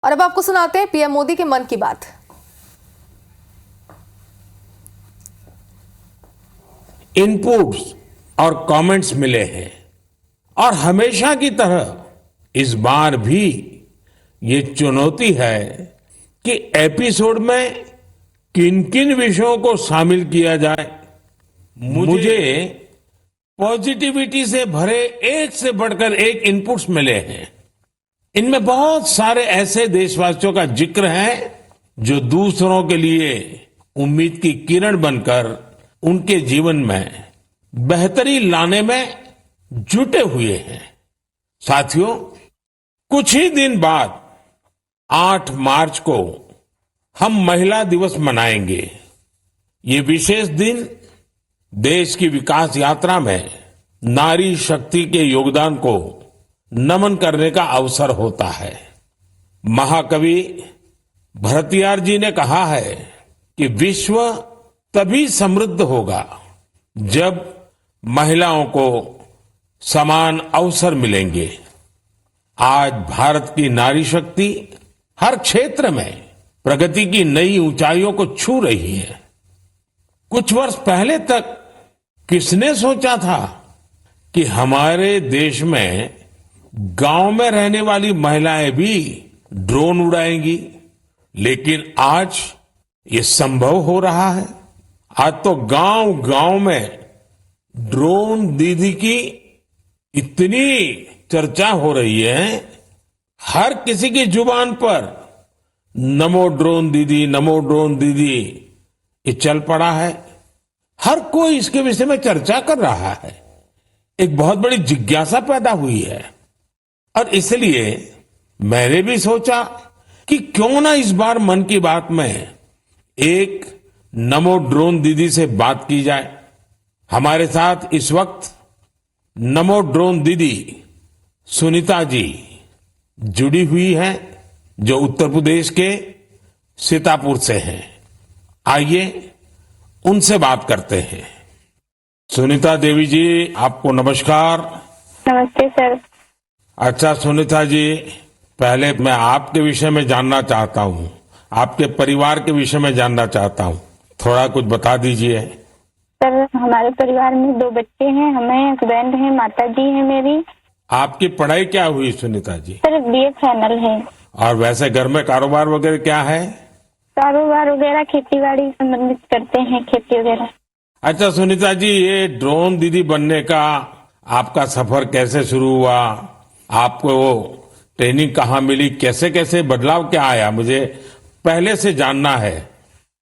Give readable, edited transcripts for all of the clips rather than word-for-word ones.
और अब आपको सुनाते हैं पीएम मोदी के मन की बात। इनपुट्स और कमेंट्स मिले हैं और हमेशा की तरह इस बार भी ये चुनौती है कि एपिसोड में किन किन विषयों को शामिल किया जाए। मुझे पॉजिटिविटी से भरे एक से बढ़कर एक इनपुट्स मिले हैं। इनमें बहुत सारे ऐसे देशवासियों का जिक्र है जो दूसरों के लिए उम्मीद की किरण बनकर उनके जीवन में बेहतरी लाने में जुटे हुए हैं। साथियों, कुछ ही दिन बाद 8 मार्च को हम महिला दिवस मनाएंगे। ये विशेष दिन देश की विकास यात्रा में नारी शक्ति के योगदान को नमन करने का अवसर होता है। महाकवि भरतियार जी ने कहा है कि विश्व तभी समृद्ध होगा जब महिलाओं को समान अवसर मिलेंगे। आज भारत की नारी शक्ति हर क्षेत्र में प्रगति की नई ऊंचाइयों को छू रही है। कुछ वर्ष पहले तक किसने सोचा था कि हमारे देश में गांव में रहने वाली महिलाएं भी ड्रोन उड़ाएंगी, लेकिन आज ये संभव हो रहा है। आज तो गांव गांव में ड्रोन दीदी की इतनी चर्चा हो रही है, हर किसी की जुबान पर नमो ड्रोन दीदी, नमो ड्रोन दीदी ये चल पड़ा है। हर कोई इसके विषय में चर्चा कर रहा है। एक बहुत बड़ी जिज्ञासा पैदा हुई है और इसलिए मैंने भी सोचा कि क्यों ना इस बार मन की बात में एक नमो ड्रोन दीदी से बात की जाए। हमारे साथ इस वक्त नमो ड्रोन दीदी सुनीता जी जुड़ी हुई हैं, जो उत्तर प्रदेश के सीतापुर से हैं। आइए उनसे बात करते हैं। सुनीता देवी जी, आपको नमस्कार। नमस्ते सर। अच्छा सुनीता जी, पहले मैं आपके विषय में जानना चाहता हूँ, आपके परिवार के विषय में जानना चाहता हूँ। थोड़ा कुछ बता दीजिए। सर, हमारे परिवार में 2 बच्चे हैं, हमें हस्बैंड है, माता जी है मेरी। आपकी पढ़ाई क्या हुई Sunita ji? Sir BA final है। और वैसे घर में कारोबार वगैरह क्या है? कारोबार वगैरह खेती-बाड़ी संबंधित करते हैं, खेती वगैरह। अच्छा सुनीता जी, ये ड्रोन दीदी बनने का आपका सफर कैसे शुरू हुआ? आपको वो ट्रेनिंग कहाँ मिली? कैसे कैसे बदलाव क्या आया? मुझे पहले से जानना है।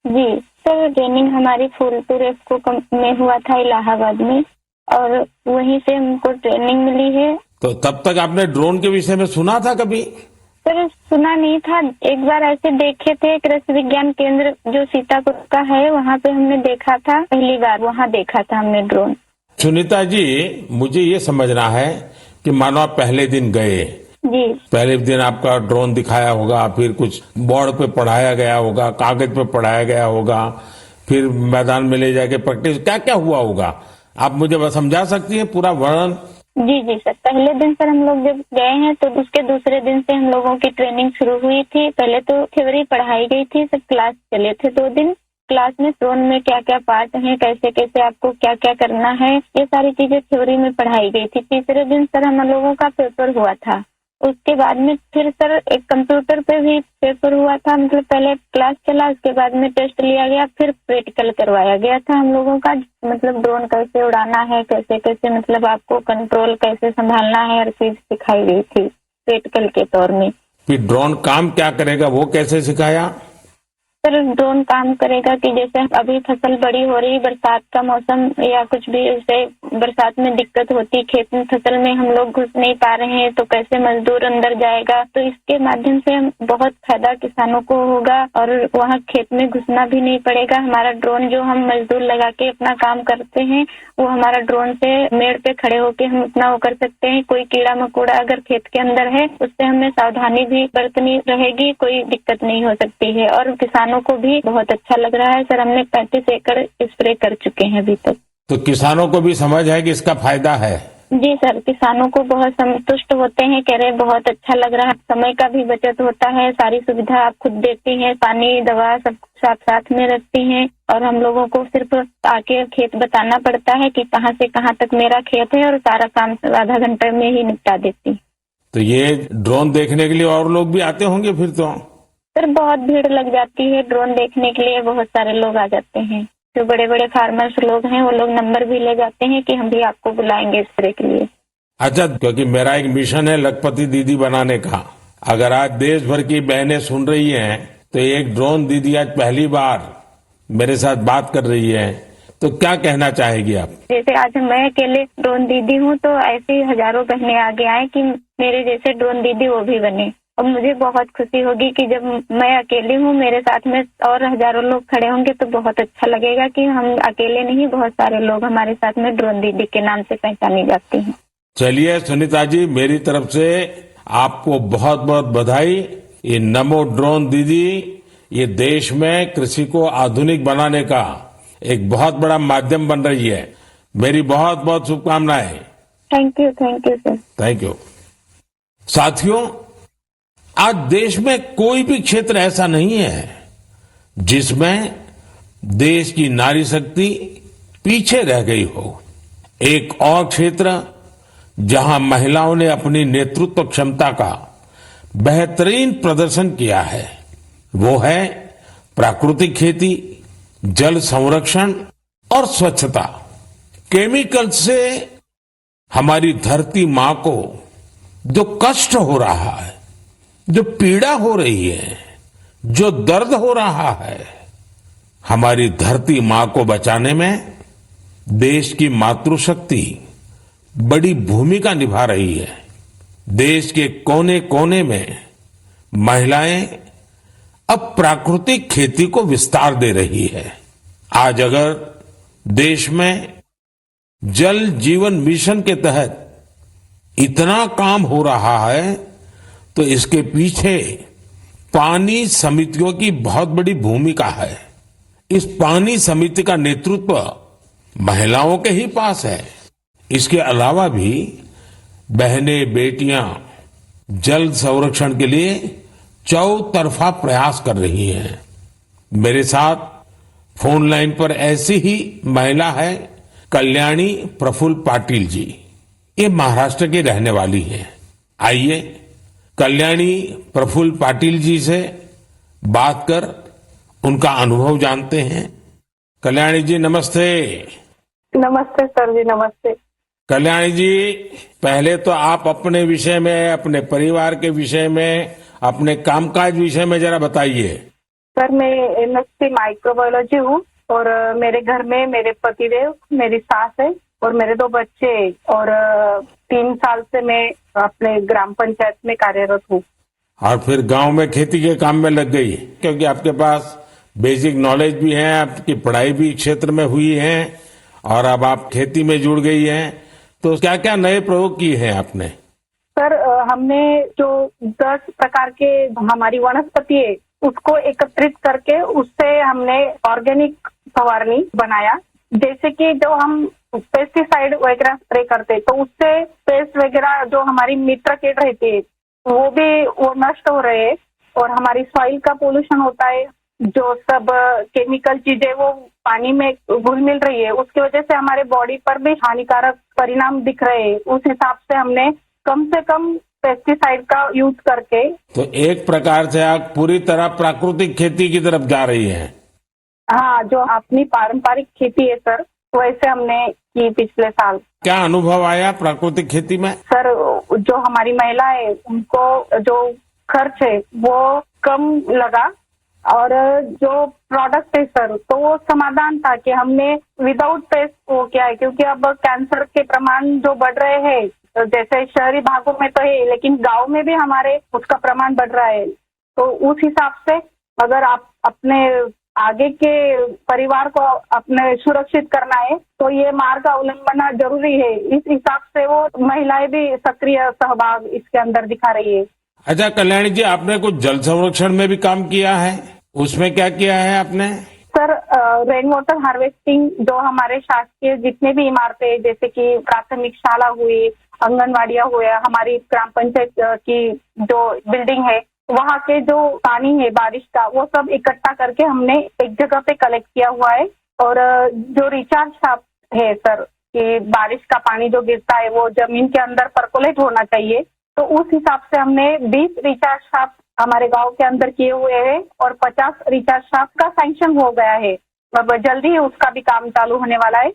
जी सर, ट्रेनिंग हमारी फूलपुर एफको में हुआ था, इलाहाबाद में, और वहीं से हमको ट्रेनिंग मिली है। तो तब तक आपने ड्रोन के विषय में सुना था कभी? सर सुना नहीं था, एक बार ऐसे देखे थे, कृषि विज्ञान केंद्र जो सीतापुर का है वहाँ पे हमने देखा था, पहली बार वहाँ देखा था हमने ड्रोन। सुनीता जी, मुझे ये समझना है कि मानो आप पहले दिन गए, जी पहले दिन आपका ड्रोन दिखाया होगा, फिर कुछ बोर्ड पे पढ़ाया गया होगा, कागज पे पढ़ाया गया होगा, फिर मैदान में ले जाके प्रैक्टिस, क्या क्या हुआ होगा? आप मुझे बस समझा सकती हैं पूरा वर्णन? जी जी सर, पहले दिन सर हम लोग जब गए हैं तो उसके दूसरे दिन से हम लोगों की ट्रेनिंग शुरू हुई थी। पहले तो थ्योरी पढ़ाई गई थी, सब क्लास चले थे 2 दिन। क्लास में ड्रोन में क्या क्या पार्ट हैं, कैसे कैसे आपको क्या क्या करना है, ये सारी चीजें थ्योरी में पढ़ाई गई थी। तीसरे दिन सर हम लोगों का पेपर हुआ था। उसके बाद में फिर सर एक कंप्यूटर पे भी पेपर हुआ था, मतलब पहले क्लास चला, उसके बाद में टेस्ट लिया गया, फिर प्रैक्टिकल करवाया गया था हम लोगों का, मतलब ड्रोन कैसे उड़ाना है, कैसे कैसे मतलब आपको कंट्रोल कैसे संभालना है, हर चीज सिखाई गई थी प्रैक्टिकल के तौर में। फिर ड्रोन काम क्या करेगा वो कैसे सिखाया? सर ड्रोन काम करेगा कि जैसे अभी फसल बड़ी हो रही, बरसात का मौसम या कुछ भी, जैसे बरसात में दिक्कत होती, खेत में फसल में हम लोग घुस नहीं पा रहे हैं तो कैसे मजदूर अंदर जाएगा, तो इसके माध्यम से बहुत फायदा किसानों को होगा और वहाँ खेत में घुसना भी नहीं पड़ेगा। हमारा ड्रोन जो हम मजदूर लगा के अपना काम करते हैं, वो हमारा ड्रोन से मेड़ पे खड़े होके हम अपना वो कर सकते हैं। कोई कीड़ा मकोड़ा अगर खेत के अंदर है उससे हमें सावधानी भी बरतनी रहेगी, कोई दिक्कत नहीं हो सकती है। और किसानों को भी बहुत अच्छा लग रहा है सर, हमने 35 एकड़ स्प्रे कर चुके हैं अभी तक। तो किसानों को भी समझ है कि इसका फायदा है? जी सर, किसानों को बहुत संतुष्ट होते हैं, कह रहे बहुत अच्छा लग रहा है, समय का भी बचत होता है, सारी सुविधा आप खुद देती हैं, पानी दवा सब साथ साथ में रखती हैं और हम लोगों को सिर्फ आके खेत बताना पड़ता है कि कहाँ से कहाँ तक मेरा खेत है और सारा काम आधा घंटे में ही निपटा देती। तो ये ड्रोन देखने के लिए और लोग भी आते होंगे फिर तो? सर बहुत भीड़ लग जाती है, ड्रोन देखने के लिए बहुत सारे लोग आ जाते हैं। जो बड़े बड़े फार्मर्स लोग हैं वो लोग नंबर भी ले जाते हैं कि हम भी आपको बुलाएंगे इस तरह के लिए। अच्छा, क्योंकि मेरा एक मिशन है लखपति दीदी बनाने का। अगर आज देश भर की बहनें सुन रही हैं तो एक ड्रोन दीदी आज पहली बार मेरे साथ बात कर रही है, तो क्या कहना चाहेगी आप? जैसे आज मैं अकेले ड्रोन दीदी हूँ तो ऐसे ही हजारों बहनें आगे आए कि मेरे जैसे ड्रोन दीदी वो भी बने और मुझे बहुत खुशी होगी कि जब मैं अकेली हूँ मेरे साथ में और हजारों लोग खड़े होंगे तो बहुत अच्छा लगेगा कि हम अकेले नहीं, बहुत सारे लोग हमारे साथ में ड्रोन दीदी के नाम से पहचानी जाती हैं। चलिए सुनीता जी, मेरी तरफ से आपको बहुत बहुत बधाई। ये नमो ड्रोन दीदी ये देश में कृषि को आधुनिक बनाने का एक बहुत बड़ा माध्यम बन रही है। मेरी बहुत बहुत शुभकामनाएं। Thank you sir. Thank you. साथियों, आज देश में कोई भी क्षेत्र ऐसा नहीं है जिसमें देश की नारी शक्ति पीछे रह गई हो। एक और क्षेत्र जहां महिलाओं ने अपनी नेतृत्व क्षमता का बेहतरीन प्रदर्शन किया है वो है प्राकृतिक खेती, जल संरक्षण और स्वच्छता। केमिकल से हमारी धरती मां को जो कष्ट हो रहा है, जो पीड़ा हो रही है, जो दर्द हो रहा है, हमारी धरती मां को बचाने में देश की मातृशक्ति बड़ी भूमिका निभा रही है। देश के कोने कोने में महिलाएं अब प्राकृतिक खेती को विस्तार दे रही है। आज अगर देश में जल जीवन मिशन के तहत इतना काम हो रहा है तो इसके पीछे पानी समितियों की बहुत बड़ी भूमिका है। इस पानी समिति का नेतृत्व महिलाओं के ही पास है। इसके अलावा भी बहनें बेटियां जल संरक्षण के लिए चौतरफा प्रयास कर रही हैं। मेरे साथ फोन लाइन पर ऐसी ही महिला है कल्याणी प्रफुल्ल पाटिल जी। ये महाराष्ट्र की रहने वाली है। आइए कल्याणी प्रफुल्ल पाटिल जी से बात कर उनका अनुभव जानते हैं। कल्याणी जी नमस्ते। नमस्ते सर जी, नमस्ते। कल्याणी जी, पहले तो आप अपने विषय में, अपने परिवार के विषय में, अपने कामकाज विषय में जरा बताइए। सर मैं एमएससी माइक्रोबायोलॉजी हूँ और मेरे घर में मेरे पतिदेव, मेरी सास है और मेरे 2 बच्चे और 3 साल से मैं अपने ग्राम पंचायत में कार्यरत हूँ। और फिर गांव में खेती के काम में लग गई क्योंकि आपके पास बेसिक नॉलेज भी है, आपकी पढ़ाई भी क्षेत्र में हुई है और अब आप खेती में जुड़ गई हैं। तो क्या क्या नए प्रयोग किए हैं आपने? सर हमने जो 10 प्रकार के हमारी वनस्पति है उसको एकत्रित करके उससे हमने ऑर्गेनिक फवारनी बनाया। जैसे कि जो हम पेस्टिसाइड वगैरह स्प्रे करते तो उससे पेस्ट वगैरह जो हमारी मित्र कीट रहती है वो नष्ट हो रहे हैं और हमारी सॉइल का पोल्यूशन होता है, जो सब केमिकल चीजें वो पानी में घुल मिल रही है, उसकी वजह से हमारे बॉडी पर भी हानिकारक परिणाम दिख रहे हैं। उस हिसाब से हमने कम से कम पेस्टिसाइड का यूज करके, तो एक प्रकार से आप पूरी तरह प्राकृतिक खेती की तरफ जा रही हैं। हाँ, जो अपनी पारंपरिक खेती है सर वैसे हमने की पिछले साल। क्या अनुभव आया प्राकृतिक खेती में? सर जो हमारी महिला है उनको जो खर्च है वो कम लगा और जो प्रोडक्ट है सर तो वो समाधान था कि हमने विदाउट पेस्ट वो क्या है, क्योंकि अब कैंसर के प्रमाण जो बढ़ रहे हैं तो जैसे शहरी भागों में तो है लेकिन गांव में भी हमारे उसका प्रमाण बढ़ रहा है। तो उस हिसाब से अगर आप अपने आगे के परिवार को अपने सुरक्षित करना है तो ये मार्ग का अवलंबन जरूरी है। इस हिसाब से वो महिलाएं भी सक्रिय सहभाग इसके अंदर दिखा रही है। अच्छा कल्याणी जी, आपने कुछ जल संरक्षण में भी काम किया है, उसमें क्या किया है आपने? सर रेन वाटर हार्वेस्टिंग जो हमारे शासकीय जितने भी इमारतें जैसे कि प्राथमिक शाला हुई, आंगनवाड़ियाँ हुए, हमारी ग्राम पंचायत की जो बिल्डिंग है, वहाँ के जो पानी है बारिश का, वो सब इकट्ठा करके हमने एक जगह पे कलेक्ट किया हुआ है। और जो रिचार्ज शाफ्ट है सर, कि बारिश का पानी जो गिरता है वो जमीन के अंदर पर्कोलेट होना चाहिए, तो उस हिसाब से हमने 20 रिचार्ज शाफ्ट हमारे गांव के अंदर किए हुए हैं और 50 रिचार्ज शाफ्ट का सैंक्शन हो गया है। अब जल्दी ही उसका भी काम चालू होने वाला है।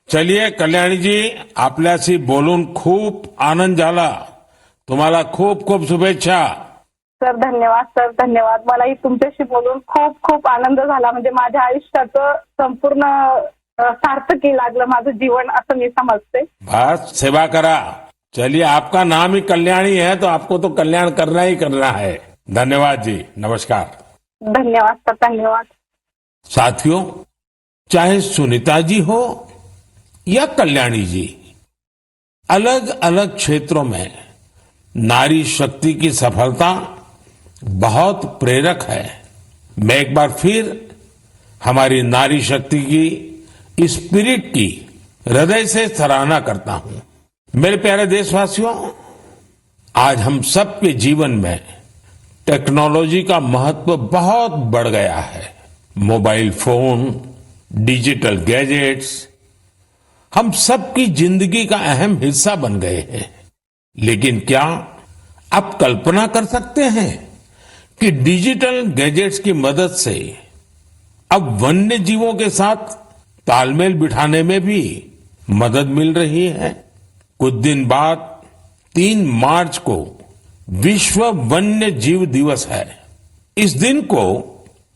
चलिए कल्याणी जी, आपल्याशी बोलून खूप आनंद झाला. तुम्हाला खूप खूप शुभेच्छा. सर धन्यवाद, सर धन्यवाद. मलाही तुमच्याशी बोलून खूप खूप आनंद झाला. म्हणजे माझ्या आयुष्याचं संपूर्ण सार्थकी लागलं माझं जीवन, असं मी समजते. बस सेवा करा. चलिए, आपका नाम ही कल्याणी है तो आपको तो कल्याण करना ही करना है. धन्यवाद जी, नमस्कार. धन्यवाद सर, धन्यवाद. साथियों, चाहे सुनीता जी हो या कल्याणी जी, अलग अलग क्षेत्रों में नारी शक्ति की सफलता बहुत प्रेरक है. मैं एक बार फिर हमारी नारी शक्ति की स्पिरिट की हृदय से सराहना करता हूं. मेरे प्यारे देशवासियों, आज हम सबके जीवन में टेक्नोलॉजी का महत्व बहुत बढ़ गया है. मोबाइल फोन, डिजिटल गैजेट्स हम सबकी जिंदगी का अहम हिस्सा बन गए हैं. लेकिन क्या आप कल्पना कर सकते हैं कि डिजिटल गैजेट्स की मदद से अब वन्य जीवों के साथ तालमेल बिठाने में भी मदद मिल रही है. कुछ दिन बाद 3 मार्च को विश्व वन्य जीव दिवस है. इस दिन को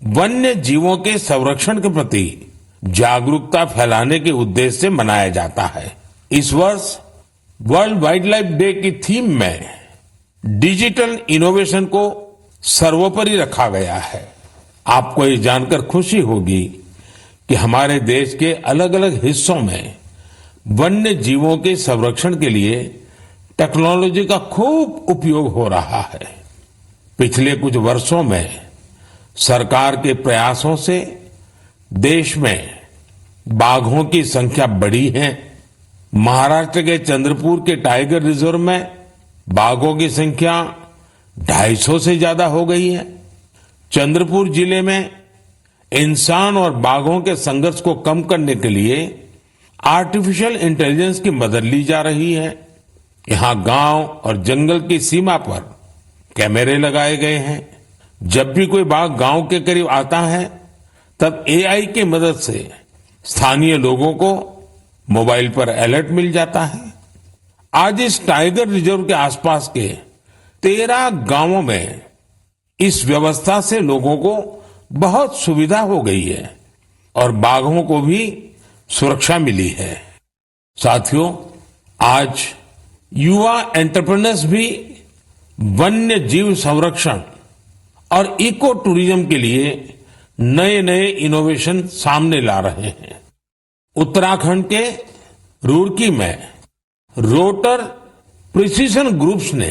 वन्य जीवों के संरक्षण के प्रति जागरूकता फैलाने के उद्देश्य से मनाया जाता है. इस वर्ष वर्ल्ड वाइल्ड लाइफ डे की थीम में डिजिटल इनोवेशन को सर्वोपरि रखा गया है. आपको ये जानकर खुशी होगी कि हमारे देश के अलग अलग हिस्सों में वन्य जीवों के संरक्षण के लिए टेक्नोलॉजी का खूब उपयोग हो रहा है. पिछले कुछ वर्षों में सरकार के प्रयासों से देश में बाघों की संख्या बढ़ी है. महाराष्ट्र के चंद्रपुर के टाइगर रिजर्व में बाघों की संख्या 250 से ज्यादा हो गई है. चंद्रपुर जिले में इंसान और बाघों के संघर्ष को कम करने के लिए आर्टिफिशियल इंटेलिजेंस की मदद ली जा रही है. यहां गांव और जंगल की सीमा पर कैमरे लगाए गए हैं. जब भी कोई बाघ गांव के करीब आता है तब एआई की मदद से स्थानीय लोगों को मोबाइल पर अलर्ट मिल जाता है. आज इस टाइगर रिजर्व के आसपास के 13 गांवों में इस व्यवस्था से लोगों को बहुत सुविधा हो गई है और बाघों को भी सुरक्षा मिली है. साथियों, आज युवा एंटरप्रेन्योर्स भी वन्य जीव संरक्षण और इको टूरिज्म के लिए नए नए इनोवेशन सामने ला रहे हैं. उत्तराखंड के रुड़की में रोटर प्रिसीजन ग्रुप्स ने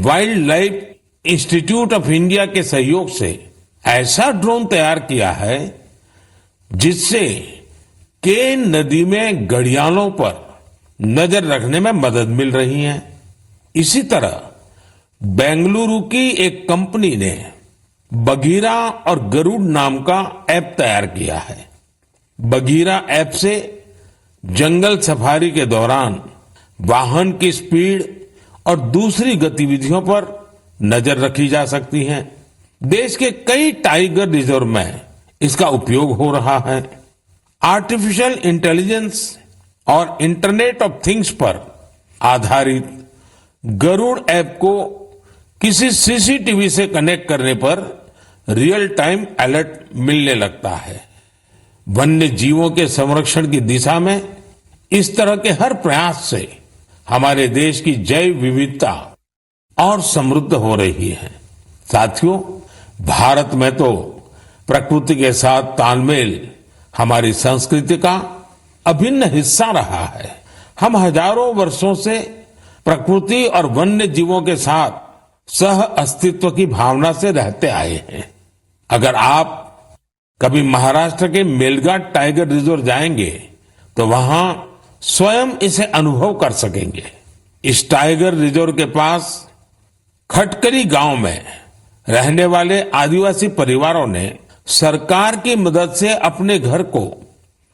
wild life institute of India के सहयोग से ऐसा ड्रोन तैयार किया है जिससे केन नदी में घड़ियालों पर नजर रखने में मदद मिल रही है. इसी तरह बेंगलुरु की एक कंपनी ने बघीरा और गरुड़ नाम का ऐप तैयार किया है. बघीरा ऐप से जंगल सफारी के दौरान वाहन की स्पीड और दूसरी गतिविधियों पर नजर रखी जा सकती है. देश के कई टाइगर रिजर्व में इसका उपयोग हो रहा है. आर्टिफिशियल इंटेलिजेंस और इंटरनेट ऑफ थिंग्स पर आधारित गरुड़ ऐप को किसी सीसीटीवी से कनेक्ट करने पर रियल टाइम अलर्ट मिलने लगता है. वन्य जीवों के संरक्षण की दिशा में इस तरह के हर प्रयास से हमारे देश की जैव विविधता और समृद्ध हो रही है. साथियों, भारत में तो प्रकृति के साथ तालमेल हमारी संस्कृति का अभिन्न हिस्सा रहा है. हम हजारों वर्षों से प्रकृति और वन्य जीवों के साथ सह अस्तित्व की भावना से रहते आए हैं. अगर आप कभी महाराष्ट्र के मेलघाट टाइगर रिजर्व जाएंगे तो वहां स्वयं इसे अनुभव कर सकेंगे। इस टाइगर रिजर्व के पास खटकरी गांव में रहने वाले आदिवासी परिवारों ने सरकार की मदद से अपने घर को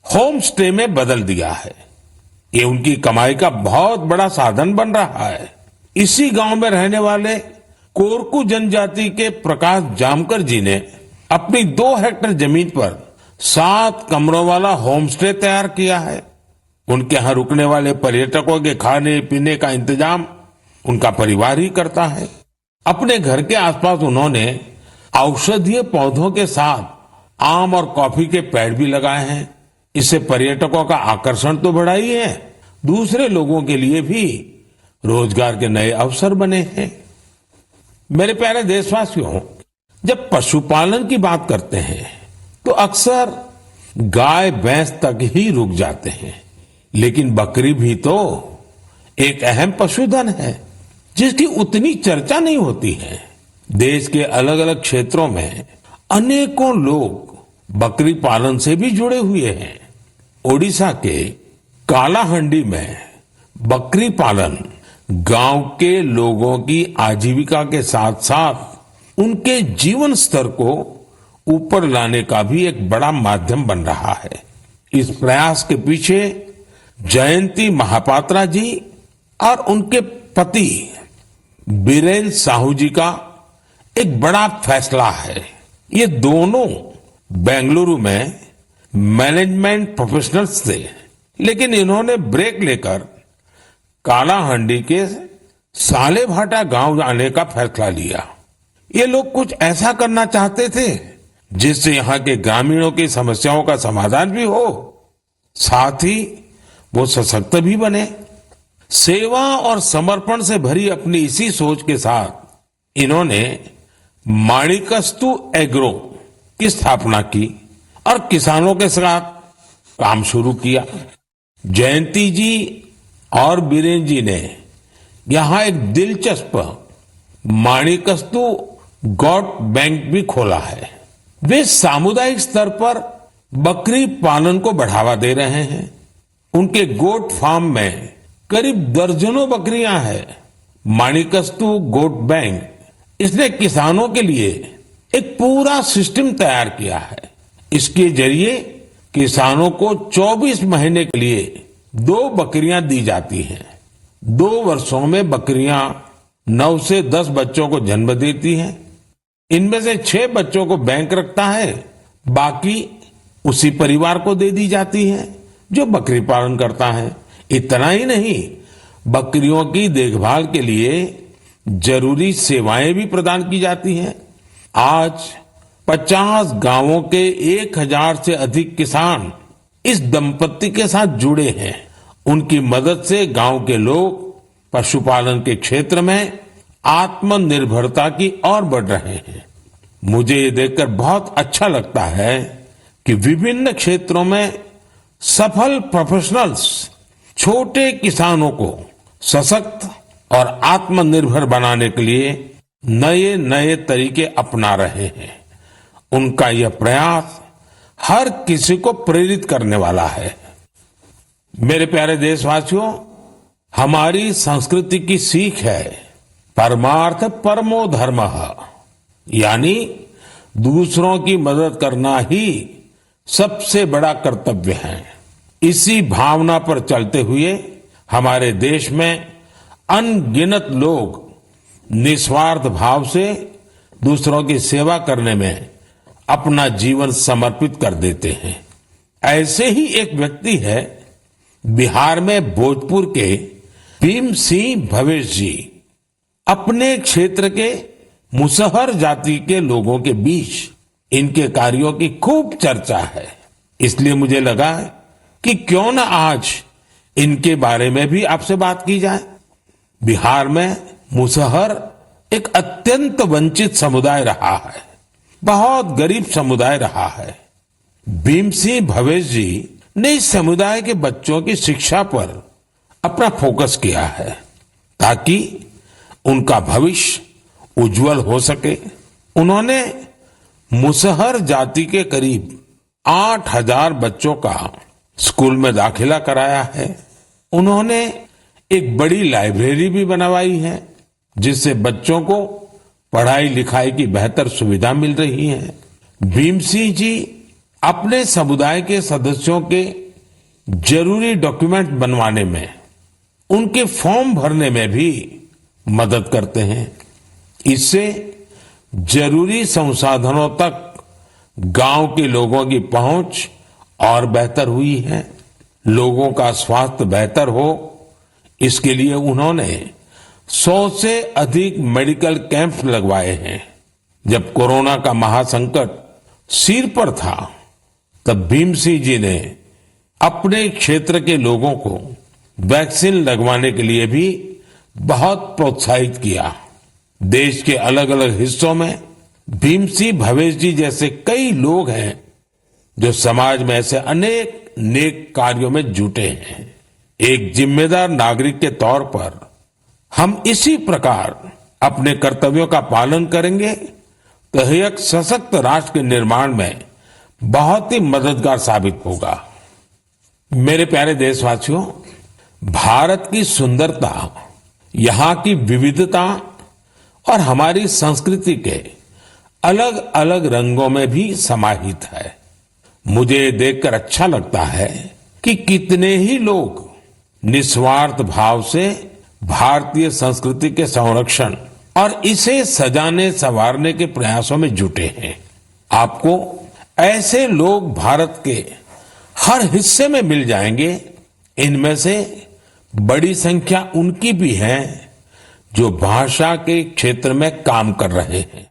होम स्टे में बदल दिया है। ये उनकी कमाई का बहुत बड़ा साधन बन रहा है। इसी गांव में रहने वाले कोरकू जनजाति के प्रकाश जामकर जी ने अपनी 2 हेक्टेयर जमीन पर 7 कमरों वाला होम स्टे तैयार किया है। उनके यहां रुकने वाले पर्यटकों के खाने पीने का इंतजाम उनका परिवार ही करता है। अपने घर के आसपास उन्होंने औषधीय पौधों के साथ आम और कॉफी के पेड़ भी लगाए हैं। इससे पर्यटकों का आकर्षण तो बढ़ा ही है, दूसरे लोगों के लिए भी रोजगार के नए अवसर बने हैं। मेरे प्यारे देशवासियों, जब पशुपालन की बात करते हैं तो अक्सर गाय भैंस तक ही रुक जाते हैं, लेकिन बकरी भी तो एक अहम पशुधन है जिसकी उतनी चर्चा नहीं होती है। देश के अलग अलग क्षेत्रों में अनेकों लोग बकरी पालन से भी जुड़े हुए हैं। ओडिशा के कालाहंडी में बकरी पालन गांव के लोगों की आजीविका के साथ साथ उनके जीवन स्तर को ऊपर लाने का भी एक बड़ा माध्यम बन रहा है। इस प्रयास के पीछे जयंती महापात्रा जी और उनके पति बीरेन साहू जी का एक बड़ा फैसला है। ये दोनों बेंगलुरु में मैनेजमेंट प्रोफेशनल्स थे, लेकिन इन्होंने ब्रेक लेकर कालाहंडी के सालेभाटा गांव आने का फैसला लिया। ये लोग कुछ ऐसा करना चाहते थे जिससे यहाँ के ग्रामीणों की समस्याओं का समाधान भी हो, साथ ही वो सशक्त भी बने। सेवा और समर्पण से भरी अपनी इसी सोच के साथ इन्होंने माणिकस्तु एग्रो की स्थापना की और किसानों के साथ काम शुरू किया। जयंती जी और बीरेन जी ने यहां एक दिलचस्प माणिकस्तु गोट बैंक भी खोला है। वे सामुदायिक स्तर पर बकरी पालन को बढ़ावा दे रहे हैं। उनके गोट फार्म में करीब दर्जनों बकरियां हैं। माणिकस्तु गोट बैंक इसने किसानों के लिए एक पूरा सिस्टम तैयार किया है। इसके जरिए किसानों को 24 महीने के लिए 2 बकरियां दी जाती हैं। 2 वर्षों में बकरियां 9 से 10 बच्चों को जन्म देती हैं। इनमें से 6 बच्चों को बैंक रखता है, बाकी उसी परिवार को दे दी जाती है जो बकरी पालन करता है। इतना ही नहीं, बकरियों की देखभाल के लिए जरूरी सेवाएं भी प्रदान की जाती हैं। आज 50 गांवों के 1000 से अधिक किसान इस दंपत्ति के साथ जुड़े हैं। उनकी मदद से गांव के लोग पशुपालन के क्षेत्र में आत्मनिर्भरता की ओर बढ़ रहे हैं। मुझे ये देखकर बहुत अच्छा लगता है कि विभिन्न क्षेत्रों में सफल प्रोफेशनल्स छोटे किसानों को सशक्त और आत्मनिर्भर बनाने के लिए नए नए तरीके अपना रहे हैं। उनका यह प्रयास हर किसी को प्रेरित करने वाला है। मेरे प्यारे देशवासियों, हमारी संस्कृति की सीख है परमार्थ परमो धर्मः, यानी दूसरों की मदद करना ही सबसे बड़ा कर्तव्य है। इसी भावना पर चलते हुए हमारे देश में अनगिनत लोग निस्वार्थ भाव से दूसरों की सेवा करने में अपना जीवन समर्पित कर देते हैं। ऐसे ही एक व्यक्ति है बिहार में भोजपुर के भीम सिंह भवेश जी। अपने क्षेत्र के मुसहर जाति के लोगों के बीच इनके कार्यों की खूब चर्चा है, इसलिए मुझे लगा कि क्यों न आज इनके बारे में भी आपसे बात की जाए। बिहार में मुसहर एक अत्यंत वंचित समुदाय रहा है, बहुत गरीब समुदाय रहा है। भीम सिंह भवेश जी ने इस समुदाय के बच्चों की शिक्षा पर अपना फोकस किया है ताकि उनका भविष्य उज्जवल हो सके। उन्होंने मुसहर जाति के करीब 8,000 बच्चों का स्कूल में दाखिला कराया है। उन्होंने एक बड़ी लाइब्रेरी भी बनवाई है, जिससे बच्चों को पढ़ाई लिखाई की बेहतर सुविधा मिल रही है। भीम सिंह जी अपने समुदाय के सदस्यों के जरूरी डॉक्यूमेंट बनवाने में, उनके फॉर्म भरने में भी मदद करते हैं। इससे जरूरी संसाधनों तक गांव के लोगों की पहुंच और बेहतर हुई है। लोगों का स्वास्थ्य बेहतर हो, इसके लिए उन्होंने 100 से अधिक मेडिकल कैंप लगवाए हैं। जब कोरोना का महासंकट सिर पर था, तब भीम सिंह जी ने अपने क्षेत्र के लोगों को वैक्सीन लगवाने के लिए भी बहुत प्रोत्साहित किया। देश के अलग अलग हिस्सों में भीम सिंह भवेश जी जैसे कई लोग हैं जो समाज में ऐसे अनेक नेक कार्यों में जुटे हैं। एक जिम्मेदार नागरिक के तौर पर हम इसी प्रकार अपने कर्तव्यों का पालन करेंगे तो एक सशक्त राष्ट्र के निर्माण में बहुत ही मददगार साबित होगा। मेरे प्यारे देशवासियों, भारत की सुंदरता, यहाँ की विविधता और हमारी संस्कृति के अलग अलग रंगों में भी समाहित है। मुझे देखकर अच्छा लगता है कि कितने ही लोग निस्वार्थ भाव से भारतीय संस्कृति के संरक्षण और इसे सजाने संवारने के प्रयासों में जुटे हैं। आपको ऐसे लोग भारत के हर हिस्से में मिल जाएंगे। इनमें से बड़ी संख्या उनकी भी है जो भाषा के क्षेत्र में काम कर रहे हैं।